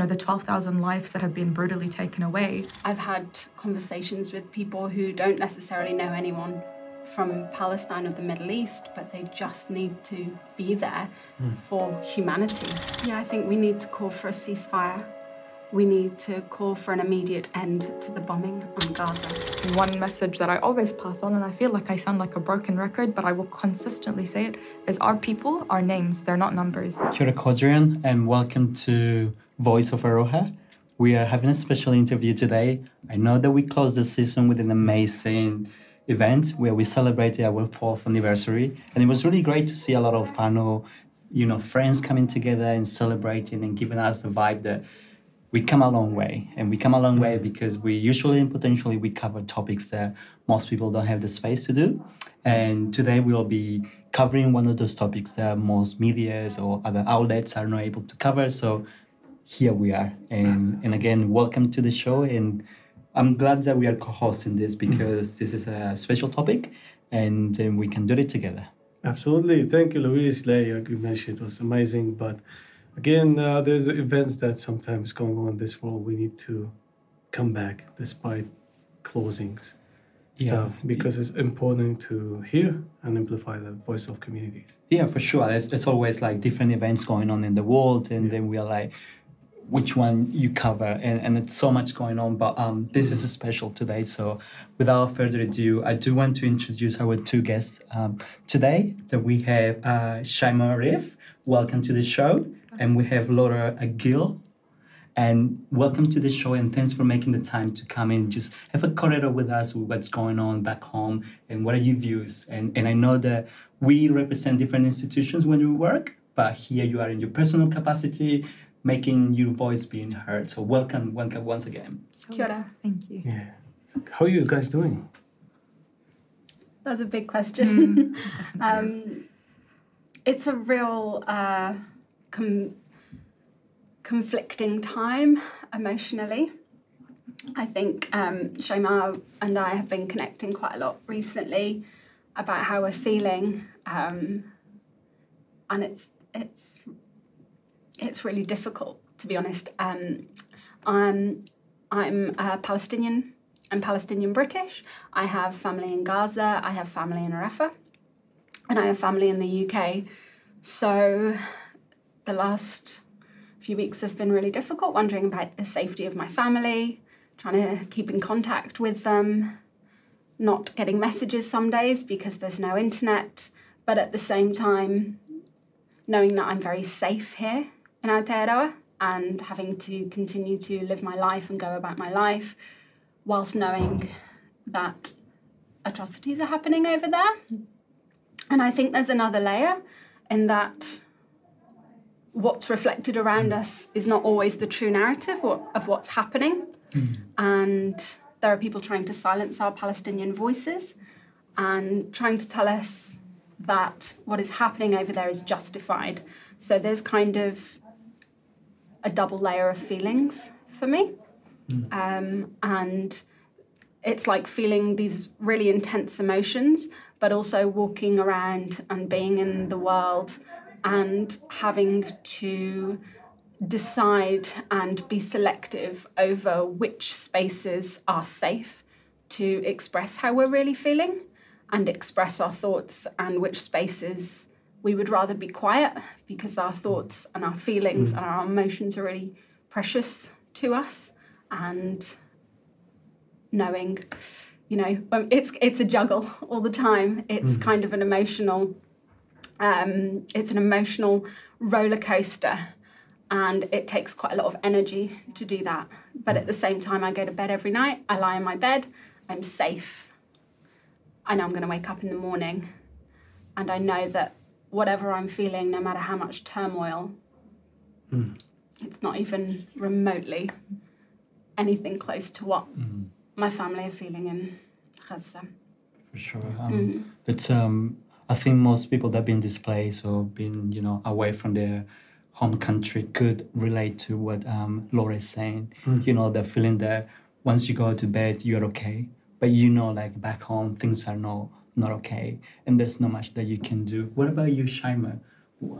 the 12,000 lives that have been brutally taken away. I've had conversations with people who don't necessarily know anyone from Palestine or the Middle East, but they just need to be there for humanity. Yeah, I think we need to call for a ceasefire. We need to call for an immediate end to the bombing on Gaza. One message that I always pass on, and I feel like I sound like a broken record, but I will consistently say it, is our people are names, they're not numbers. Kia ora kōrero, and welcome to Voice of Aroha. We are having a special interview today. I know that we closed the season with an amazing event where we celebrated our 4th anniversary, and it was really great to see a lot of final, friends coming together and celebrating and giving us the vibe that we come a long way. And we come a long way because we usually and potentially we cover topics that most people don't have the space to do. And today we'll be covering one of those topics that most medias or other outlets are not able to cover. So here we are. And again, welcome to the show. And I'm glad that we are co-hosting this because this is a special topic and we can do it together. Absolutely. Thank you, Luis. Like you mentioned, it was amazing. But again, there's events that sometimes going on in this world. We need to come back despite closings stuff because it's important to hear and amplify the voice of communities. Yeah, for sure. There's always like different events going on in the world, and then we are like, which one you cover, and it's so much going on, but this is special today. So without further ado, I do want to introduce our two guests today. That we have Shaymaa, welcome to the show, and we have Luara Agil, and welcome to the show, and thanks for making the time to come and just have a kōrero with us with what's going on back home and what are your views. And I know that we represent different institutions when we work, but here you are in your personal capacity, making your voice being heard. So welcome once again. Kia ora. Thank you. Yeah. How are you guys doing? That's a big question. It's a real conflicting time emotionally. I think Shaymaa and I have been connecting quite a lot recently about how we're feeling, and it's really difficult, to be honest. I'm Palestinian. I'm Palestinian British. I have family in Gaza. I have family in Aroha, and I have family in the UK. So the last few weeks have been really difficult, wondering about the safety of my family, trying to keep in contact with them, not getting messages some days because there's no internet, but at the same time, knowing that I'm very safe here in Aotearoa and having to continue to live my life and go about my life whilst knowing that atrocities are happening over there. And I think there's another layer in that what's reflected around us is not always the true narrative of what's happening. And there are people trying to silence our Palestinian voices and trying to tell us that what is happening over there is justified. So there's kind of a double layer of feelings for me. And it's like feeling these really intense emotions, but also walking around and being in the world and having to decide and be selective over which spaces are safe to express how we're really feeling and express our thoughts, and which spaces we would rather be quiet because our thoughts and our feelings and our emotions are really precious to us. And knowing, it's a juggle all the time. It's kind of an emotional, it's an emotional roller coaster, and it takes quite a lot of energy to do that. But at the same time, I go to bed every night, I lie in my bed, I'm safe. I know I'm going to wake up in the morning, and I know that whatever I'm feeling, no matter how much turmoil, it's not even remotely anything close to what my family are feeling in Gaza. For sure. That's I think most people that have been displaced or been, away from their home country could relate to what Luara is saying. The feeling that once you go to bed, you're okay. But like back home, things are not okay. And there's not much that you can do. What about you, Shaymaa?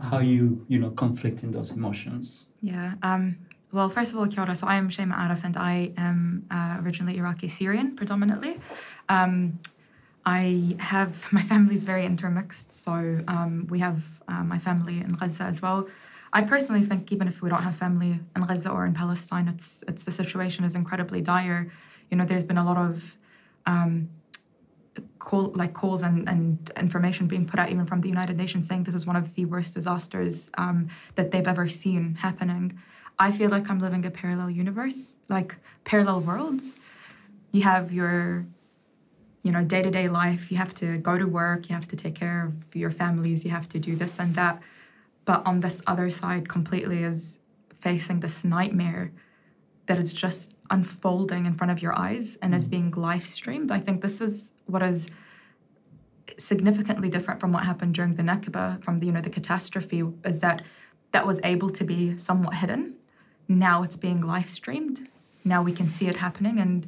How you conflict in those emotions? Yeah. Well, first of all, kia ora. So I am Shaymaa and I am originally Iraqi Syrian, predominantly. My family is very intermixed, so we have my family in Gaza as well. I personally think even if we don't have family in Gaza or in Palestine, it's the situation is incredibly dire. You know, there's been a lot of calls and information being put out even from the United Nations saying this is one of the worst disasters that they've ever seen happening. I feel like I'm living a parallel universe, like parallel worlds. You have your day-to-day life, you have to go to work, you have to take care of your families, you have to do this and that. But on this other side completely is facing this nightmare that is just unfolding in front of your eyes and is being live streamed. I think this is what is significantly different from what happened during the Nakba, from the catastrophe, is that was able to be somewhat hidden. Now it's being live streamed. Now we can see it happening, and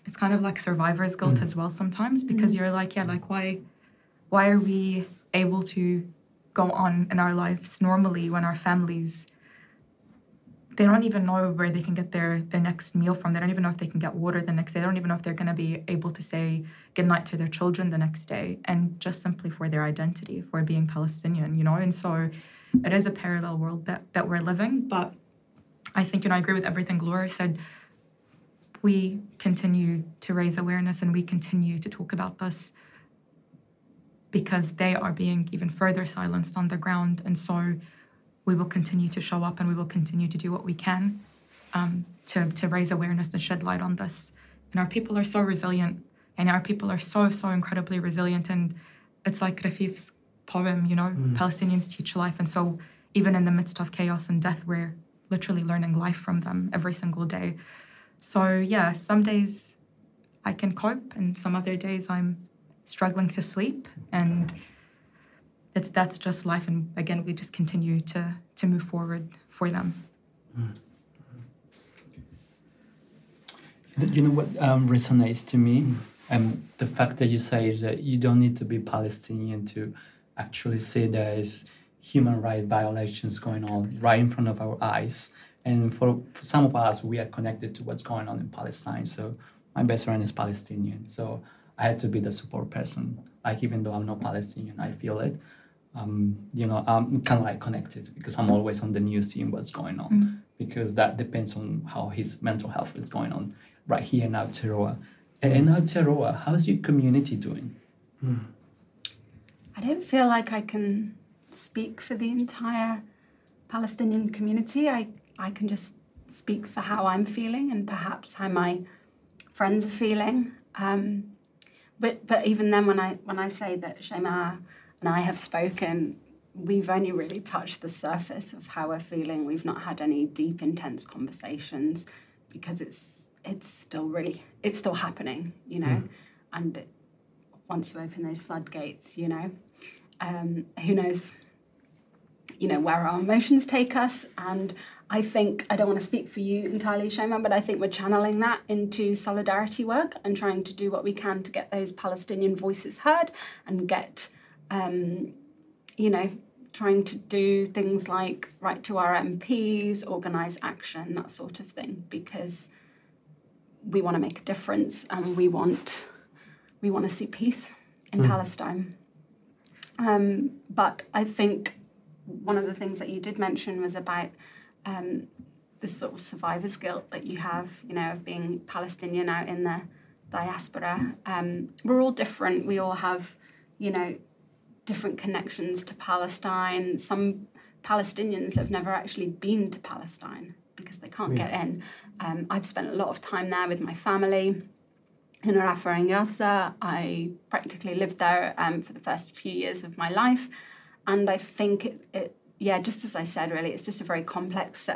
it's kind of like survivor's guilt as well sometimes, because you're like, why are we able to go on in our lives normally when our families, they don't even know where they can get their next meal from. They don't even know if they can get water the next day. They don't even know if they're going to be able to say goodnight to their children the next day, and just simply for their identity, for being Palestinian, And so it is a parallel world that we're living. But I think, I agree with everything Luara said. We continue to raise awareness and we continue to talk about this because they are being even further silenced on the ground. And so we will continue to show up and we will continue to do what we can to raise awareness and shed light on this. And our people are so resilient, and our people are so, so incredibly resilient. And it's like Rafif's poem, Palestinians teach life. And so even in the midst of chaos and death, we're literally learning life from them every single day. So yeah, some days I can cope and some other days I'm struggling to sleep, and that's just life. And again, we just continue to move forward for them. You know what resonates to me? The fact that you say is that you don't need to be Palestinian to actually see there is human rights violations going on right in front of our eyes. And for some of us, we are connected to what's going on in Palestine. So my best friend is Palestinian. So I had to be the support person. Like, even though I'm not Palestinian, I feel it. I'm kind of like connected because I'm always on the news seeing what's going on. Because that depends on how his mental health is going on right here in Aotearoa. And in Aotearoa, how's your community doing? I don't feel like I can speak for the entire Palestinian community. I can just speak for how I'm feeling and perhaps how my friends are feeling. But even then, when I say that Shaymaa and I have spoken, we've only really touched the surface of how we're feeling. We've not had any deep, intense conversations because it's still happening, And once you open those floodgates, who knows, where our emotions take us. And I think, I don't want to speak for you entirely, Shaymaa, but I think we're channeling that into solidarity work and trying to do what we can to get those Palestinian voices heard and get, trying to do things like write to our MPs, organise action, that sort of thing, because we want to make a difference and we want to see peace in Palestine. But I think one of the things that you did mention was about this sort of survivor's guilt that you have, of being Palestinian out in the diaspora. We're all different. We all have, different connections to Palestine. Some Palestinians have never actually been to Palestine because they can't get in. I've spent a lot of time there with my family in Aroha and Gaza. I practically lived there for the first few years of my life. And I think it just as I said, really, it's just a very complex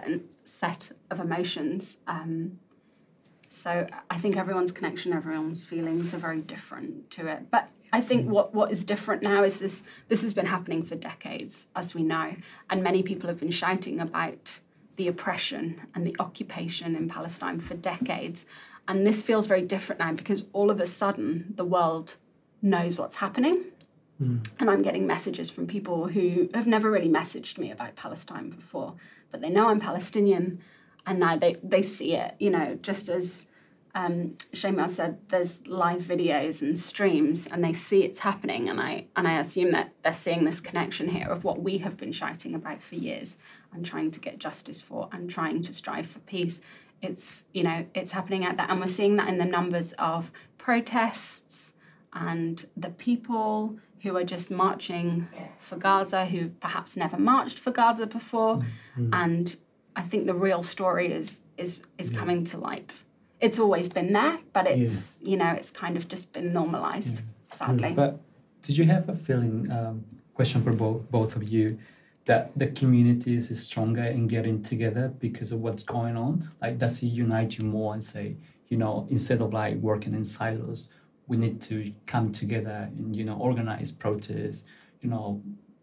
set of emotions. So I think everyone's connection, everyone's feelings are very different to it. But I think what is different now is this has been happening for decades, as we know. And many people have been shouting about the oppression and the occupation in Palestine for decades. And this feels very different now because all of a sudden the world knows what's happening. And I'm getting messages from people who have never really messaged me about Palestine before, but they know I'm Palestinian, and now they see it, you know, just as Shaymaa said, there's live videos and streams, and they see it's happening, and I assume that they're seeing this connection here of what we have been shouting about for years and trying to get justice for and trying to strive for peace. It's, you know, it's happening out there, and we're seeing that in the numbers of protests and the people who are just marching for Gaza, who perhaps never marched for Gaza before, and I think the real story is coming to light. It's always been there, but it's, you know, it's kind of just been normalized, sadly. But did you have a feeling, question for both of you, that the community is stronger in getting together because of what's going on? Like, does it unite you more and say, you know, instead of like working in silos, we need to come together and, you know, organize protests, you know,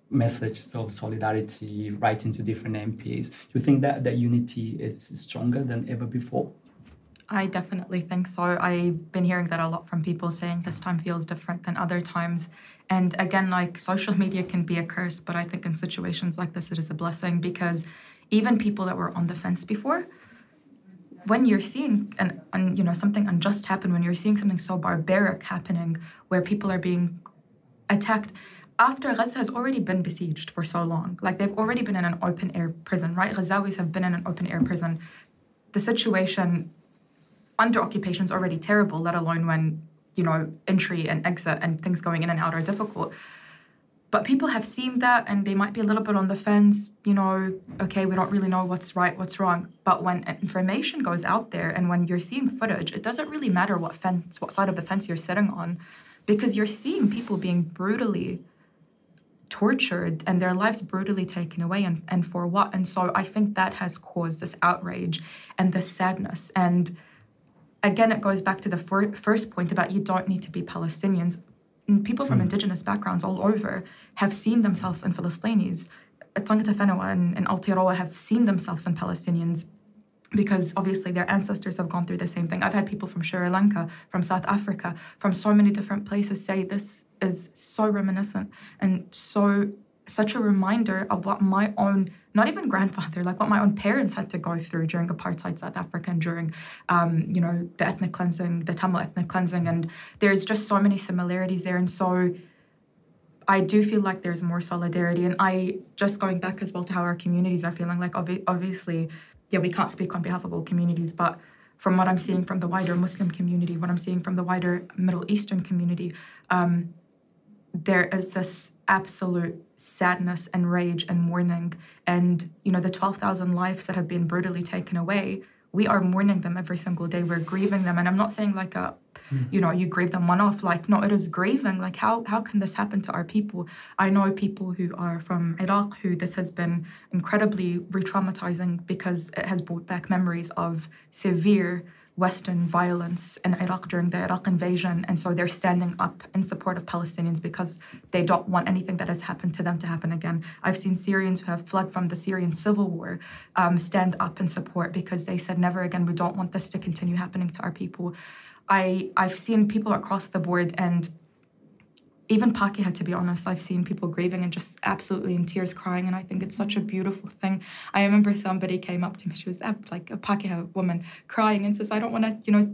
message of solidarity, writing to different MPs? Do you think that unity is stronger than ever before? I definitely think so. I've been hearing that a lot from people saying this time feels different than other times. And again, like, social media can be a curse, but I think in situations like this, it is a blessing, because even people that were on the fence before, when you're seeing you know, something unjust happen, when you're seeing something so barbaric happening, where people are being attacked, after Gaza has already been besieged for so long, like they've already been in an open air prison, right? Ghazawis have been in an open air prison. The situation under occupation is already terrible, let alone when, you know, entry and exit and things going in and out are difficult. But people have seen that, and they might be a little bit on the fence, you know, okay, we don't really know what's right, what's wrong. But when information goes out there and when you're seeing footage, it doesn't really matter what side of the fence you're sitting on, because you're seeing people being brutally tortured and their lives brutally taken away, and for what? And so I think that has caused this outrage and this sadness. And again, it goes back to the first point about you don't need to be Palestinians. And people from indigenous backgrounds all over have seen themselves in Philistinis. Tlangata Fanawa and Aotearoa have seen themselves in Palestinians, because obviously their ancestors have gone through the same thing. I've had people from Sri Lanka, from South Africa, from so many different places say this is so reminiscent and such a reminder of what my own, not even grandfather, like what my own parents had to go through during apartheid South Africa and during, you know, the ethnic cleansing, the Tamil ethnic cleansing. And there's just so many similarities there. And so I do feel like there's more solidarity. And just going back as well to how our communities are feeling, like obviously, yeah, we can't speak on behalf of all communities, but from what I'm seeing from the wider Muslim community, what I'm seeing from the wider Middle Eastern community, there is this absolute sadness and rage and mourning. And, you know, the 12,000 lives that have been brutally taken away, we are mourning them every single day. We're grieving them. And I'm not saying like you know, you grieve them one off. Like, no, it is grieving. Like, how can this happen to our people? I know people who are from Iraq who this has been incredibly re-traumatizing, because it has brought back memories of severe Western violence in Iraq during the Iraq invasion. And so they're standing up in support of Palestinians because they don't want anything that has happened to them to happen again. I've seen Syrians who have fled from the Syrian civil war stand up in support, because they said, never again, we don't want this to continue happening to our people. I've seen people across the board, and even Pakeha, to be honest, I've seen people grieving and just absolutely in tears, crying, and I think it's such a beautiful thing. I remember somebody came up to me, she was like a Pakeha woman, crying and says, I don't want to, you know,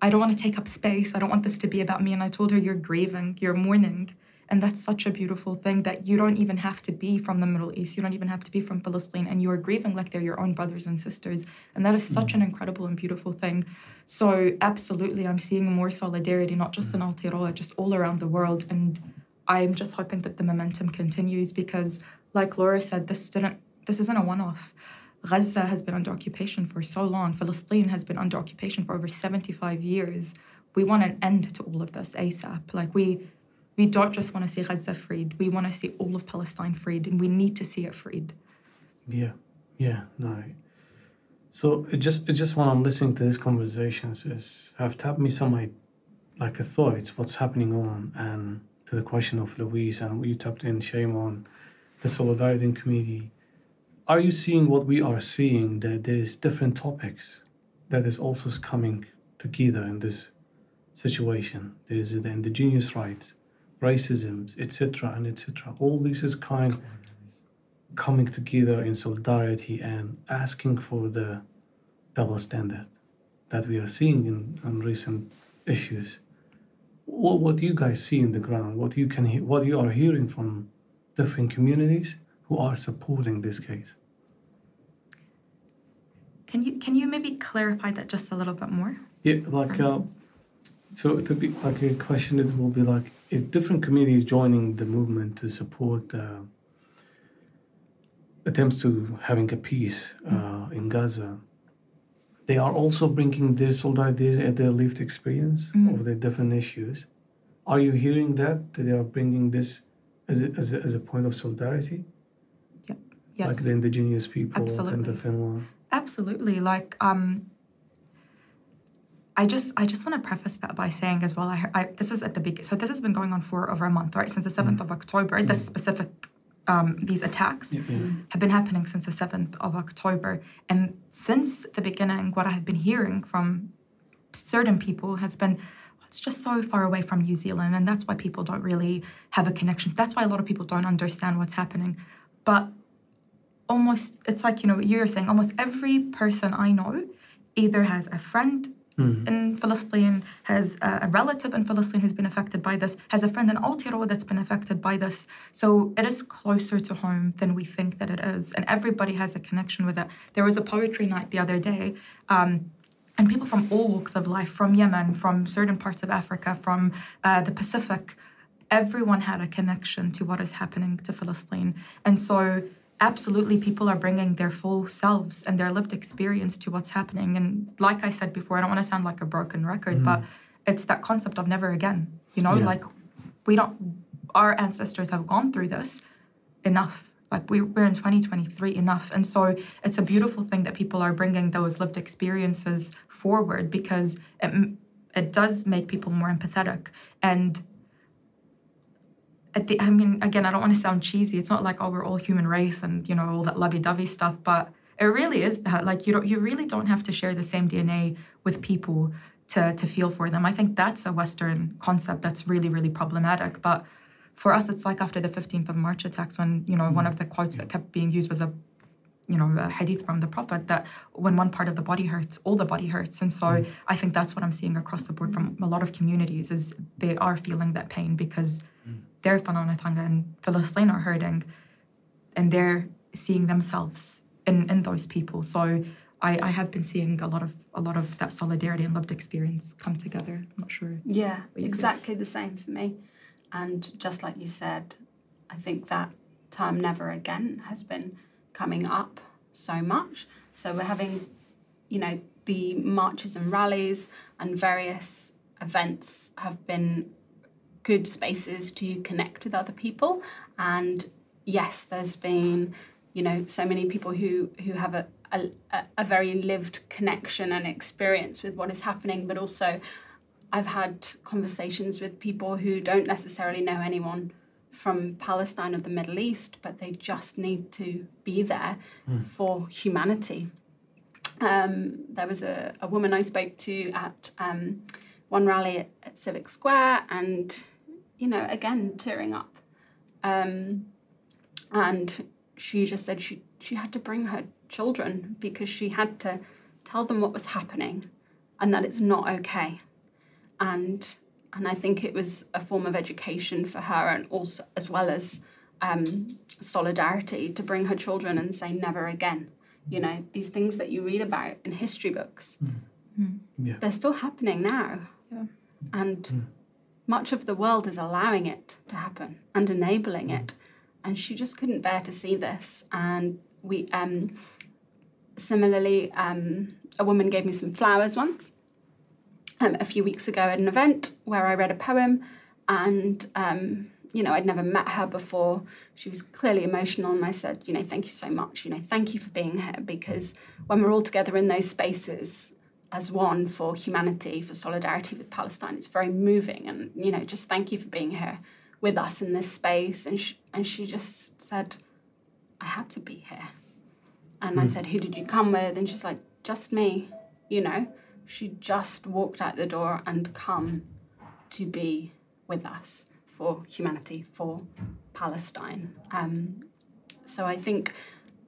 I don't want to take up space. I don't want this to be about me. And I told her, you're grieving, you're mourning. And that's such a beautiful thing, that you don't even have to be from the Middle East. You don't even have to be from Palestine. And you are grieving like they're your own brothers and sisters. And that is such an incredible and beautiful thing. So absolutely, I'm seeing more solidarity, not just in Aotearoa, just all around the world. And I'm just hoping that the momentum continues, because like Laura said, this isn't a one-off. Gaza has been under occupation for so long. Palestine has been under occupation for over 75 years. We want an end to all of this ASAP. Like, we don't just want to see Gaza freed. We want to see all of Palestine freed, and we need to see it freed. Yeah, no. So it just when I'm listening to these conversations have tapped me some like a thoughts, what's happening on, and to the question of Louise and what you tapped in, Shaymaa, on the solidarity in community. Are you seeing what we are seeing, that there is different topics that is also coming together in this situation? There is the indigenous rights, racism, etc., and etc. All this is kind. coming together in solidarity and asking for the double standard that we are seeing in recent issues. What do you guys see in the ground? What you are hearing from different communities who are supporting this case? Can you maybe clarify that just a little bit more? Yeah, like so to be like a question, it will be like if different communities joining the movement to support attempts to having a peace in Gaza, they are also bringing their solidarity and their lived experience of the different issues. Are you hearing that they are bringing this as a point of solidarity? Yeah. Yes. Like the indigenous people Absolutely. and the Finland. Absolutely. Like I just want to preface that by saying as well. This is at the beginning. So this has been going on for over a month, right? Since the 7th of October. This specific these attacks have been happening since the 7th of October, and since the beginning, what I have been hearing from certain people has been, it's just so far away from New Zealand, and that's why people don't really have a connection. That's why a lot of people don't understand what's happening. But almost, it's like, you know, you're saying almost every person I know either has a friend in Palestine, has a relative in Palestine who's been affected by this, has a friend in Aotearoa that's been affected by this. So it is closer to home than we think that it is, and everybody has a connection with it. There was a poetry night the other day, and people from all walks of life, from Yemen, from certain parts of Africa, from the Pacific, everyone had a connection to what is happening to Palestine. And so absolutely, people are bringing their full selves and their lived experience to what's happening. And like I said before, I don't want to sound like a broken record, but it's that concept of never again. You know, like our ancestors have gone through this, enough. Like we're in 2023, enough. And so it's a beautiful thing that people are bringing those lived experiences forward, because it does make people more empathetic. And I mean, again, I don't want to sound cheesy. It's not like, oh, we're all human race and, you know, all that lovey-dovey stuff, but it really is that. Like, you really don't have to share the same DNA with people to feel for them. I think that's a Western concept that's really, really problematic. But for us, it's like after the 15th of March attacks, when, you know, one of the quotes that kept being used was a hadith from the Prophet, that when one part of the body hurts, all the body hurts. And so I think that's what I'm seeing across the board from a lot of communities, is they are feeling that pain because their whanaungatanga and Palestine are hurting, and they're seeing themselves in those people. So I have been seeing a lot of that solidarity and lived experience come together. I'm not sure. Yeah, exactly the same for me. And just like you said, I think that term "never again" has been coming up so much. So we're having, you know, the marches and rallies and various events have been good spaces to connect with other people. And yes, there's been, you know, so many people who have a very lived connection and experience with what is happening, but also I've had conversations with people who don't necessarily know anyone from Palestine or the Middle East, but they just need to be there for humanity. There was a woman I spoke to at one rally at Civic Square, and, you know, again, tearing up. And she just said she had to bring her children because she had to tell them what was happening and that it's not okay. And I think it was a form of education for her, and also as well as solidarity, to bring her children and say never again. You know, these things that you read about in history books, they're still happening now. Yeah. And much of the world is allowing it to happen and enabling it. And she just couldn't bear to see this. And we, similarly, a woman gave me some flowers once. A few weeks ago at an event where I read a poem, and, you know, I'd never met her before. She was clearly emotional, and I said, you know, thank you so much. You know, thank you for being here, because when we're all together in those spaces as one for humanity, for solidarity with Palestine, it's very moving. And, you know, just thank you for being here with us in this space. And she just said, I had to be here. And I said, who did you come with? And she's like, just me, you know. She just walked out the door and come to be with us for humanity, for Palestine. So I think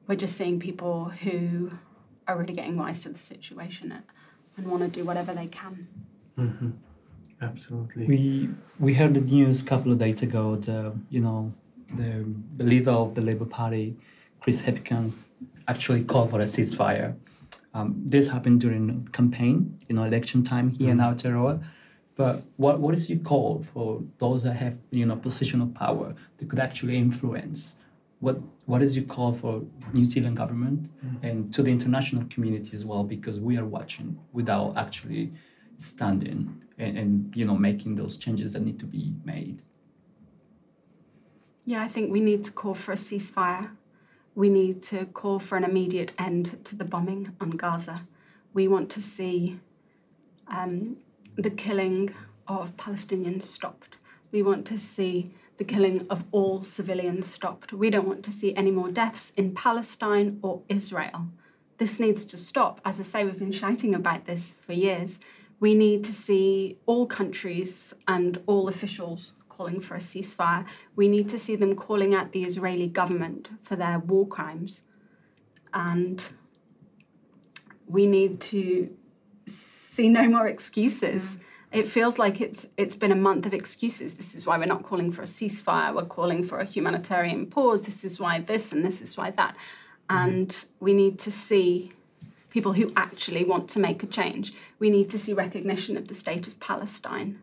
we're just seeing people who are really getting wise to the situation and want to do whatever they can. Mm-hmm. Absolutely. We heard the news a couple of days ago. The leader of the Labour Party, Chris Hipkins, actually called for a ceasefire. This happened during campaign, election time here in Aotearoa. But what is your call for those that have position of power that could actually influence? What is your call for New Zealand government and to the international community as well? Because we are watching without actually standing and making those changes that need to be made. Yeah, I think we need to call for a ceasefire. We need to call for an immediate end to the bombing on Gaza. We want to see the killing of Palestinians stopped. We want to see the killing of all civilians stopped. We don't want to see any more deaths in Palestine or Israel. This needs to stop. As I say, we've been shouting about this for years. We need to see all countries and all officials calling for a ceasefire. We need to see them calling out the Israeli government for their war crimes. And we need to see no more excuses. It feels like it's been a month of excuses. This is why we're not calling for a ceasefire. We're calling for a humanitarian pause. This is why this and this is why that. And we need to see people who actually want to make a change. We need to see recognition of the state of Palestine.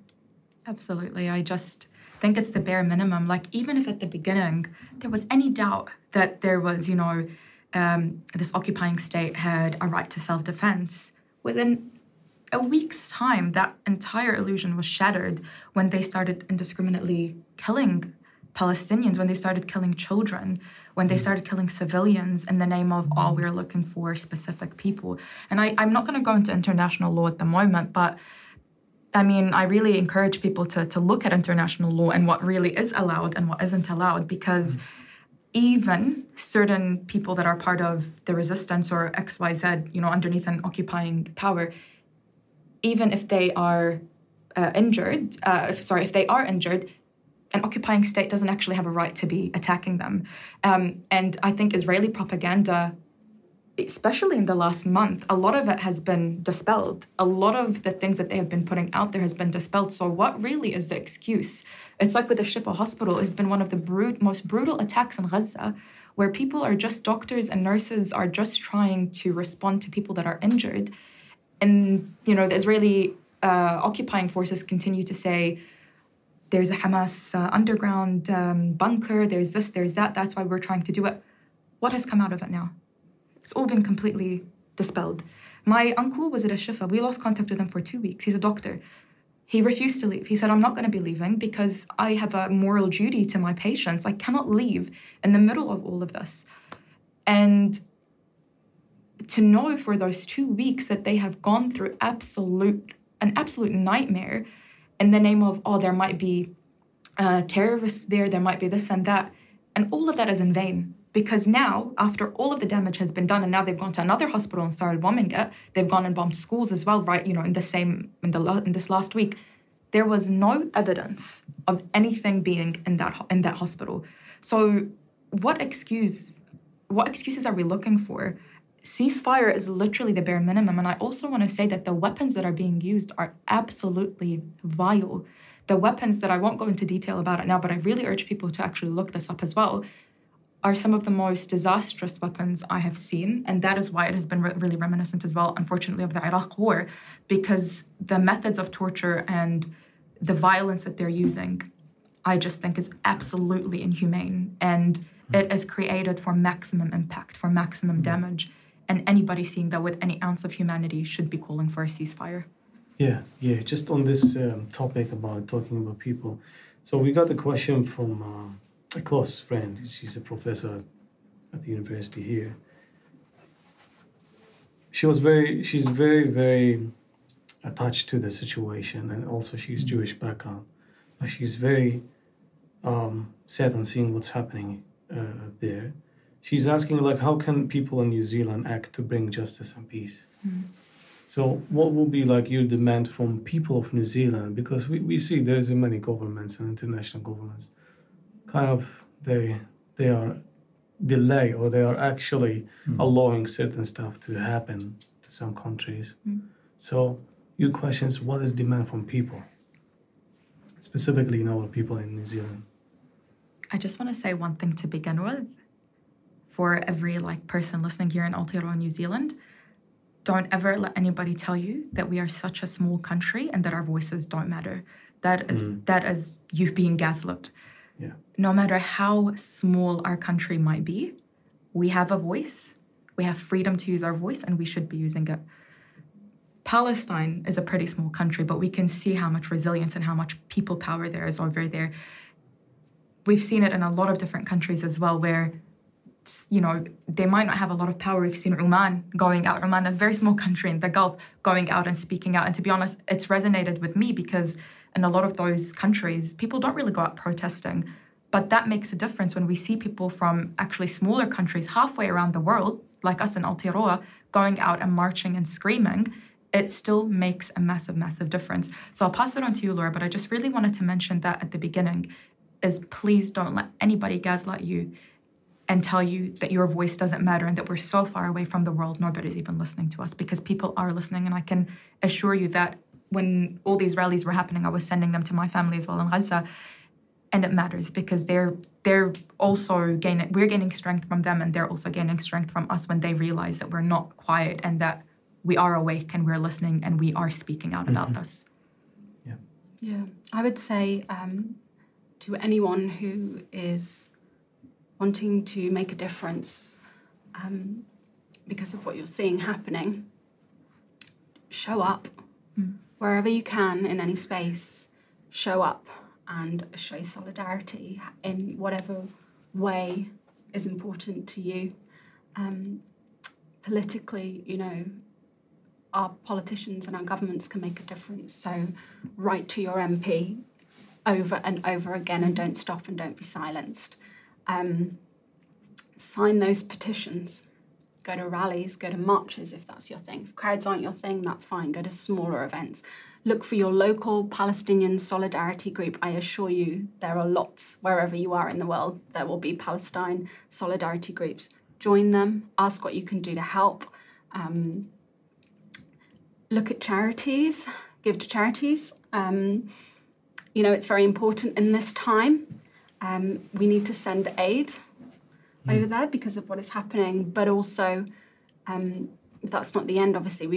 Absolutely. I just think it's the bare minimum. Like, even if at the beginning there was any doubt that there was, this occupying state had a right to self-defense, within a week's time, that entire illusion was shattered when they started indiscriminately killing Palestinians, when they started killing children, when they started killing civilians in the name of, we're looking for specific people. And I'm not going to go into international law at the moment, but I mean, I really encourage people to look at international law and what really is allowed and what isn't allowed, because even certain people that are part of the resistance or XYZ, underneath an occupying power, even if they are injured, if they are injured, an occupying state doesn't actually have a right to be attacking them. And I think Israeli propaganda, especially in the last month, a lot of it has been dispelled. A lot of the things that they have been putting out there has been dispelled. So what really is the excuse? It's like with the Shaymaa hospital. It's been one of the most brutal attacks in Gaza, where people are just, doctors and nurses are just trying to respond to people that are injured. And, the Israeli occupying forces continue to say, there's a Hamas underground bunker, there's this, there's that, that's why we're trying to do it. What has come out of it now? It's all been completely dispelled. My uncle was at a shifa. We lost contact with him for 2 weeks. He's a doctor. He refused to leave. He said, I'm not going to be leaving because I have a moral duty to my patients. I cannot leave in the middle of all of this. And to know for those 2 weeks that they have gone through an absolute nightmare in the name of, there might be terrorists there might be this and that. And all of that is in vain. Because now, after all of the damage has been done, and now they've gone to another hospital and started bombing it, they've gone and bombed schools as well, right? In this last week, there was no evidence of anything being in that hospital. So, what excuses are we looking for? Ceasefire is literally the bare minimum, and I also want to say that the weapons that are being used are absolutely vile. The weapons that I won't go into detail about it now, but I really urge people to actually look this up as well, are some of the most disastrous weapons I have seen. And that is why it has been really reminiscent as well, unfortunately, of the Iraq war, because the methods of torture and the violence that they're using, I just think is absolutely inhumane. And it is created for maximum impact, for maximum damage. And anybody seeing that with any ounce of humanity should be calling for a ceasefire. Yeah. Just on this topic about talking about people. So we got a question from a close friend. She's a professor at the university here. She's very, very attached to the situation, and also she's Jewish background. But she's very sad on seeing what's happening there. She's asking, how can people in New Zealand act to bring justice and peace? So what will be your demand from people of New Zealand? Because we see there's many governments and international governments, kind of they are delay, or they are actually allowing certain stuff to happen to some countries. So your question is, what is demand from people? Specifically, our people in New Zealand. I just want to say one thing to begin with. For every person listening here in Aotearoa, New Zealand, don't ever let anybody tell you that we are such a small country and that our voices don't matter. That is you being gaslit. Yeah. No matter how small our country might be, we have a voice. We have freedom to use our voice, and we should be using it. Palestine is a pretty small country, but we can see how much resilience and how much people power there is over there. We've seen it in a lot of different countries as well, where they might not have a lot of power. We've seen Oman going out. Oman, a very small country in the Gulf, going out and speaking out. And to be honest, it's resonated with me because in a lot of those countries, people don't really go out protesting. But that makes a difference when we see people from actually smaller countries halfway around the world, like us in Aotearoa, going out and marching and screaming. It still makes a massive, massive difference. So I'll pass it on to you, Laura, but I just really wanted to mention that at the beginning is please don't let anybody gaslight you and tell you that your voice doesn't matter and that we're so far away from the world, nobody's even listening to us, because people are listening. And I can assure you that when all these rallies were happening, I was sending them to my family as well in Gaza. And it matters because they're also we're gaining strength from them, and they're also gaining strength from us when they realize that we're not quiet and that we are awake and we're listening and we are speaking out about this. Yeah. I would say to anyone who is wanting to make a difference because of what you're seeing happening, show up wherever you can in any space. Show up and show solidarity in whatever way is important to you. Politically, our politicians and our governments can make a difference. So write to your MP over and over again and don't stop and don't be silenced. Sign those petitions. Go to rallies, go to marches if that's your thing. If crowds aren't your thing, that's fine. Go to smaller events. Look for your local Palestinian solidarity group. I assure you there are lots wherever you are in the world. There will be Palestine solidarity groups. Join them. Ask what you can do to help. Look at charities. Give to charities. It's very important in this time. We need to send aid over there because of what is happening, but also that's not the end, obviously.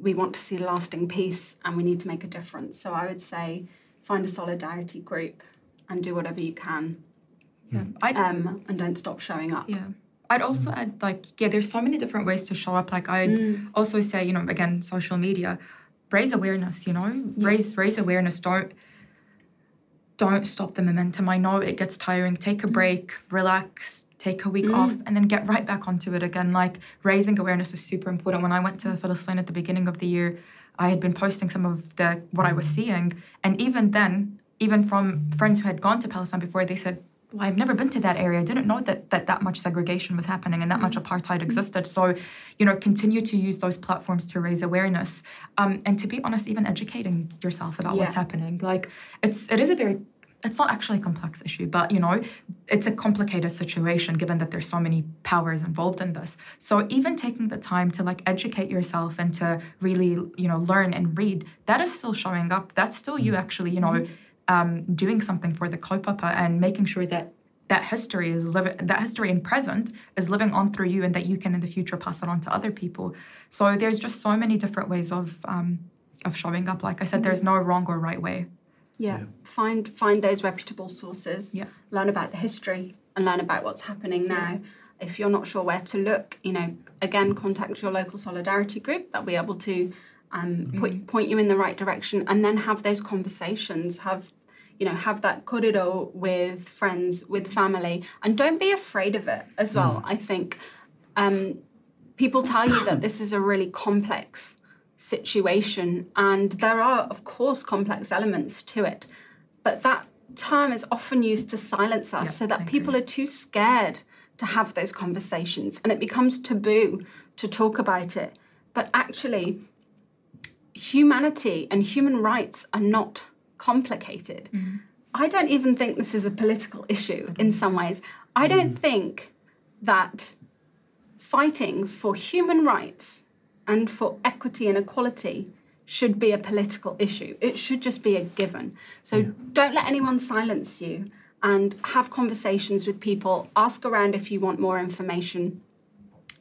We want to see lasting peace and we need to make a difference. So I would say find a solidarity group and do whatever you can. Yeah. And don't stop showing up. Yeah. I'd also add, there's so many different ways to show up. I'd also say, again, social media, raise awareness, raise awareness. Don't stop the momentum. I know it gets tiring. Take a break, relax, take a week off, and then get right back onto it again. Raising awareness is super important. When I went to Palestine at the beginning of the year, I had been posting some of what I was seeing. And even then, even from friends who had gone to Palestine before, they said, well, I've never been to that area. I didn't know that much segregation was happening and that much apartheid existed. So, continue to use those platforms to raise awareness. And to be honest, even educating yourself about what's happening. It's not actually a complex issue, but, it's a complicated situation given that there's so many powers involved in this. So even taking the time to educate yourself and to really, learn and read, that is still showing up. That's still you actually, doing something for the kaupapa and making sure that history and present is living on through you and that you can in the future pass it on to other people. So there's just so many different ways of showing up. Like I said, there's no wrong or right way. Yeah. Find those reputable sources. Yeah. Learn about the history and learn about what's happening now. Yeah. If you're not sure where to look, again, contact your local solidarity group. They'll be able to point you in the right direction, and then have those conversations. Have that kōrero with friends, with family, and don't be afraid of it as well. I think people tell you that this is a really complex situation, and there are, of course, complex elements to it, but that term is often used to silence us so that people are too scared to have those conversations, and it becomes taboo to talk about it. But actually, humanity and human rights are not complicated. I don't even think this is a political issue in some ways. I don't think that fighting for human rights and for equity and equality should be a political issue. It should just be a given. So don't let anyone silence you, and have conversations with people. Ask around if you want more information,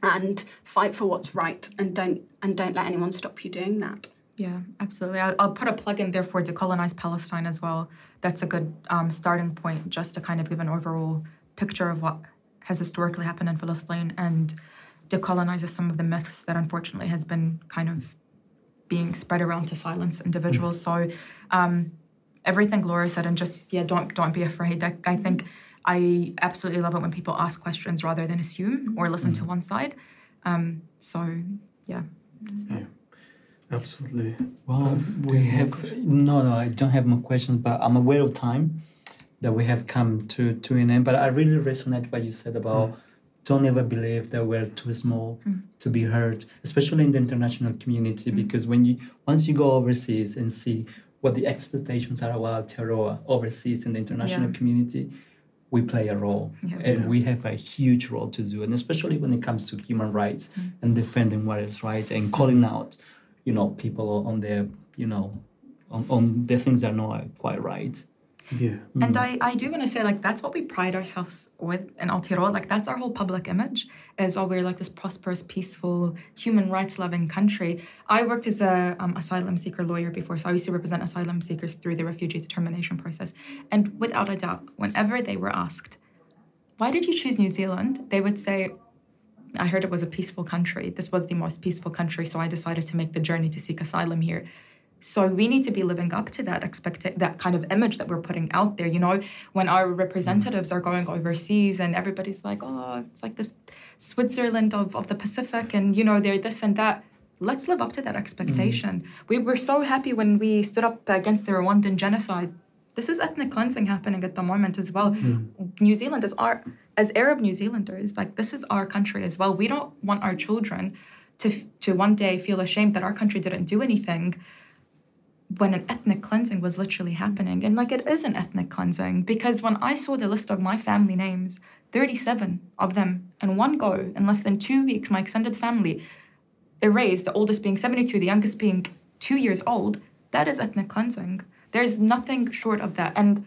and fight for what's right. And don't let anyone stop you doing that. Yeah, absolutely. I'll put a plug in there for Decolonize Palestine as well. That's a good starting point, just to kind of give an overall picture of what has historically happened in Palestine, and decolonizes some of the myths that unfortunately has been kind of being spread around to silence individuals. So everything Laura said, and just, don't be afraid. I think I absolutely love it when people ask questions rather than assume or listen to one side. Absolutely. Well, we have I don't have more questions, but I'm aware of time that we have come to an end. But I really resonate what you said about don't ever believe that we're too small to be heard, especially in the international community, because once you go overseas and see what the expectations are about Aroha overseas in the international community, we play a role, and we have a huge role to do, and especially when it comes to human rights and defending what is right and calling out, people on their, on the things that are not quite right. Yeah. And I do want to say, that's what we pride ourselves with in Aotearoa. That's our whole public image, is we're this prosperous, peaceful, human rights-loving country. I worked as a asylum seeker lawyer before, so I used to represent asylum seekers through the refugee determination process. And without a doubt, whenever they were asked, why did you choose New Zealand? They would say, I heard it was a peaceful country. This was the most peaceful country, so I decided to make the journey to seek asylum here. So we need to be living up to that kind of image that we're putting out there. When our representatives are going overseas and everybody's like, oh, it's like this Switzerland of the Pacific, and they're this and that. Let's live up to that expectation. We were so happy when we stood up against the Rwandan genocide. This is ethnic cleansing happening at the moment as well. New Zealand as Arab New Zealanders, this is our country as well. We don't want our children to one day feel ashamed that our country didn't do anything when an ethnic cleansing was literally happening. And it is an ethnic cleansing, because when I saw the list of my family names, 37 of them in one go, in less than 2 weeks, my extended family erased, the oldest being 72, the youngest being 2 years old, that is ethnic cleansing. There's nothing short of that. And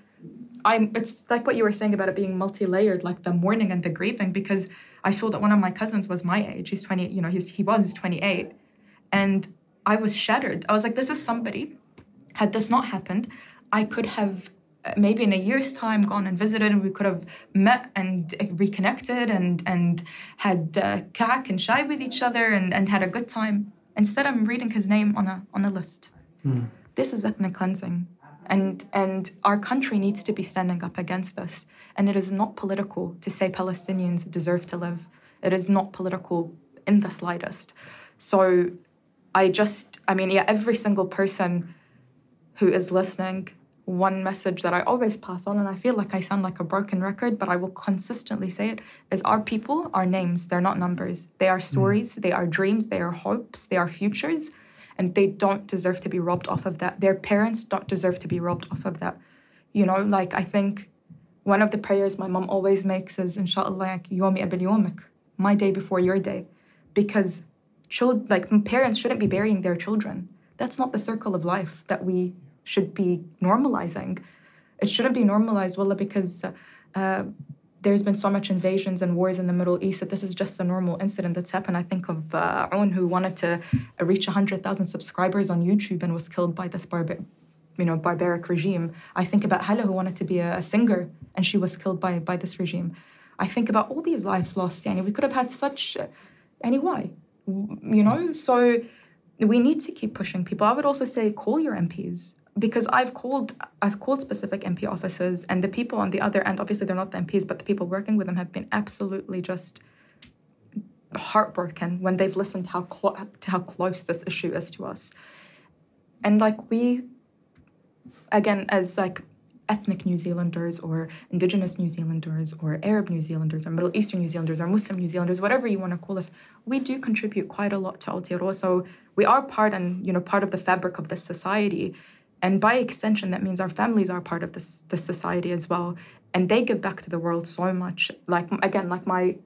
it's like what you were saying about it being multi-layered, the mourning and the grieving, because I saw that one of my cousins was my age. He's 20, he was 28. And I was shattered. I was like, this is somebody. Had this not happened, I could have maybe in a year's time gone and visited, and we could have met and reconnected and had kak and shai with each other and had a good time. Instead, I'm reading his name on a list. This is ethnic cleansing. And our country needs to be standing up against this. And it is not political to say Palestinians deserve to live. It is not political in the slightest. So every single person who is listening, one message that I always pass on, and I feel like I sound like a broken record, but I will consistently say it, is our people are names. They're not numbers. They are stories. They are dreams. They are hopes. They are futures. And they don't deserve to be robbed off of that. Their parents don't deserve to be robbed off of that. I think one of the prayers my mom always makes is, Inshallah, yomi abil yomik, my day before your day. Because parents shouldn't be burying their children. That's not the circle of life that we should be normalizing. It shouldn't be normalized, wallah, because there's been so much invasions and wars in the Middle East that this is just a normal incident that's happened. I think of Aroha, who wanted to reach 100,000 subscribers on YouTube and was killed by this barbaric regime. I think about Hala, who wanted to be a singer, and she was killed by this regime. I think about all these lives lost. We could have had such... why? So we need to keep pushing people. I would also say call your MPs, because I've called specific MP offices, and the people on the other end, obviously they're not the MPs, but the people working with them have been absolutely just heartbroken when they've listened to how close this issue is to us. And we, again, as ethnic New Zealanders or Indigenous New Zealanders or Arab New Zealanders or Middle Eastern New Zealanders or Muslim New Zealanders, whatever you want to call us, we do contribute quite a lot to Aotearoa. So we are part of the fabric of this society. And by extension, that means our families are part of this society as well. And they give back to the world so much. My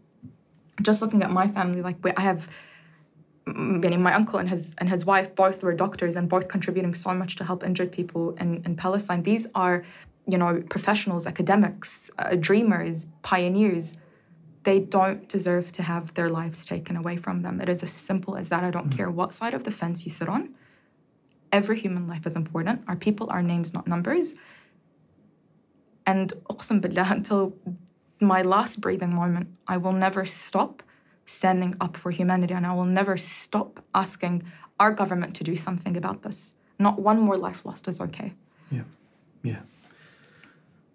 just looking at my family, like I have, meaning my uncle and his wife, both were doctors and both contributing so much to help injured people in Palestine. These are, professionals, academics, dreamers, pioneers. They don't deserve to have their lives taken away from them. It is as simple as that. I don't care what side of the fence you sit on. Every human life is important. Our people are names, not numbers. And uqsam billah, until my last breathing moment, I will never stop standing up for humanity, and I will never stop asking our government to do something about this. Not one more life lost is okay. Yeah.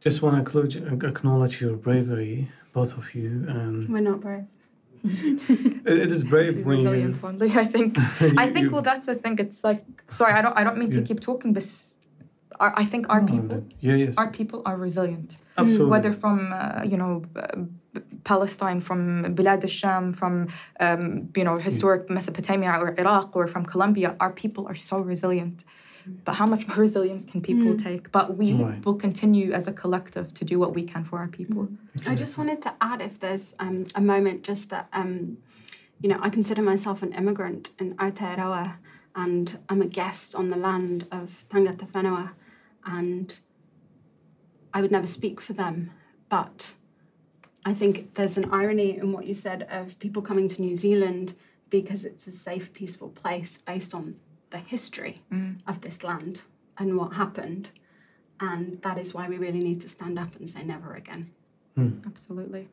Just want to acknowledge your bravery, both of you. We're not brave. It is brave when resilience only, I think. Well, that's the thing. It's like, sorry, I don't mean to keep talking, but I think our people are resilient. Absolutely. Whether from Palestine, from Bilad al-Sham, from historic Mesopotamia or Iraq, or from Colombia, our people are so resilient. But how much more resilience can people take? But we will continue as a collective to do what we can for our people. I just wanted to add, if there's a moment, just that I consider myself an immigrant in Aotearoa, and I'm a guest on the land of Tangata Whenua, and I would never speak for them, but I think there's an irony in what you said of people coming to New Zealand because it's a safe, peaceful place based on the history of this land and what happened. And that is why we really need to stand up and say never again. Absolutely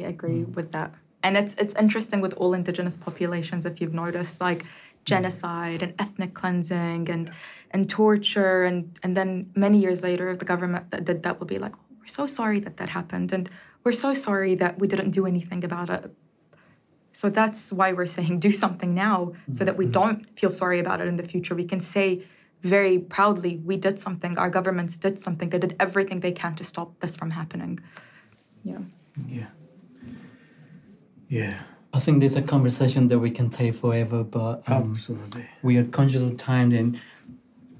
agree with that. And it's interesting with all Indigenous populations, if you've noticed, like genocide and ethnic cleansing and torture, and then many years later, the government that did that will be like, oh, we're so sorry that happened, and we're so sorry that we didn't do anything about it. So that's why we're saying do something now, so that we don't feel sorry about it in the future. We can say very proudly, we did something, our governments did something, they did everything they can to stop this from happening. Yeah. I think there's a conversation that we can take forever, but Absolutely. We are conscious of time, and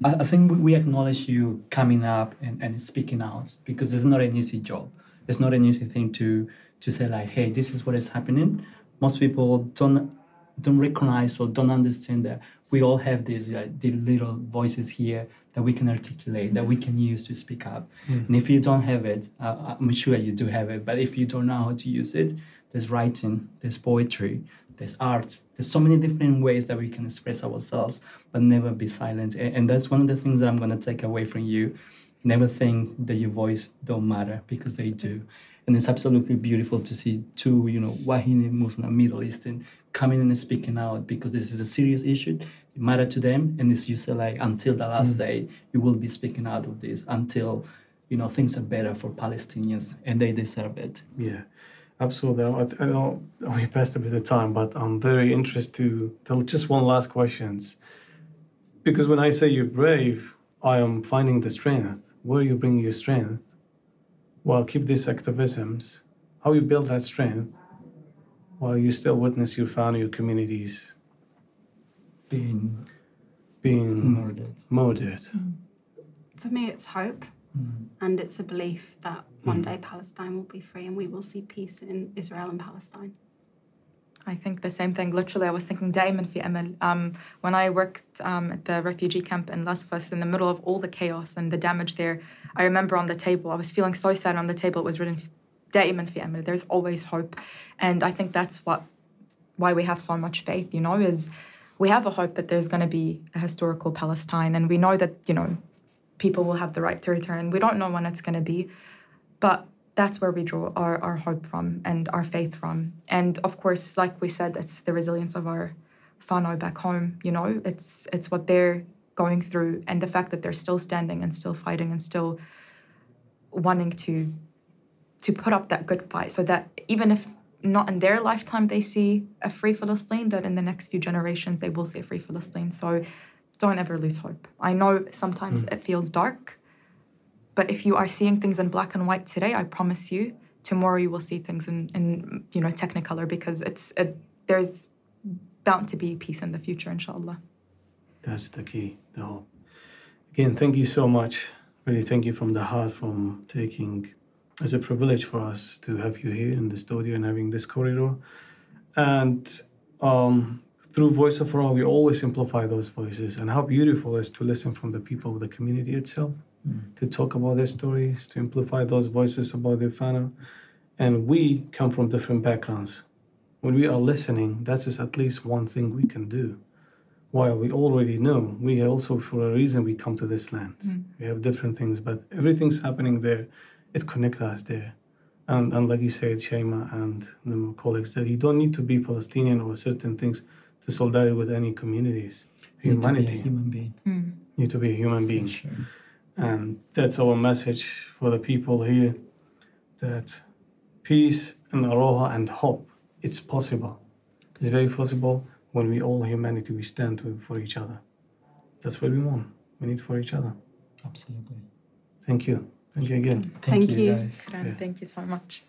I think we acknowledge you coming up and speaking out, because it's not an easy job. It's not an easy thing to say like, hey, this is what is happening. Most people don't recognize or don't understand that we all have these the little voices here that we can articulate, that we can use to speak up. And if you don't have it, I'm sure you do have it, but if you don't know how to use it, there's writing, there's poetry, there's art. There's so many different ways that we can express ourselves, but never be silent. And that's one of the things that I'm going to take away from you. Never think that your voice don't matter, because they do. And it's absolutely beautiful to see two, Wahine Muslim, Middle Eastern, coming and speaking out, because this is a serious issue. It matters to them. And as you say, like, until the last day, you will be speaking out of this until, things are better for Palestinians, and they deserve it. Yeah. Absolutely. I know we passed a bit of time, but I'm very interested to tell just one last question. Because when I say you're brave, I am finding the strength. Where you bring your strength? Well, keep these activisms. How you build that strength while you still witness your family, your communities being murdered. For me, it's hope. And it's a belief that one day Palestine will be free and we will see peace in Israel and Palestine. I think the same thing. Literally, I was thinking دائما في أمل. When I worked at the refugee camp in Lasfas, in the middle of all the chaos and the damage there, I remember on the table, I was feeling so sad. On the table, it was written دائما في أمل. There's always hope. And I think that's why we have so much faith, is we have a hope that there's going to be a historical Palestine, and we know that, people will have the right to return. We don't know when it's going to be, but that's where we draw our hope from and our faith from. And of course, like we said, it's the resilience of our whānau back home, It's what they're going through, and the fact that they're still standing and still fighting and still wanting to put up that good fight, so that even if not in their lifetime they see a free Palestine, that in the next few generations they will see a free Palestine. So don't ever lose hope. I know sometimes it feels dark, but if you are seeing things in black and white today, I promise you, tomorrow you will see things in technicolor, because there's bound to be peace in the future, inshallah. That's the key, the hope. Again, thank you so much. Really, thank you from the heart for taking It's a privilege for us to have you here in the studio and having this kōrero. And through Voice of Aroha, we always amplify those voices. And how beautiful it is to listen from the people of the community itself, to talk about their stories, to amplify those voices about their whānau. And we come from different backgrounds. When we are listening, that is at least one thing we can do. While we already know, we also, for a reason, we come to this land. We have different things, but everything's happening there. It connects us there. And like you said, Shaymaa and the colleagues, that you don't need to be Palestinian or certain things to solidarity with any communities. Humanity. You need to be a human being. You need to be a human being. Sure. And that's our message for the people here, that peace and Aroha and hope, it's possible. It's very possible when we all humanity, we stand for each other. That's what we want. We need for each other. Absolutely. Thank you. Thank you again. Thank you, guys. Thank you so much.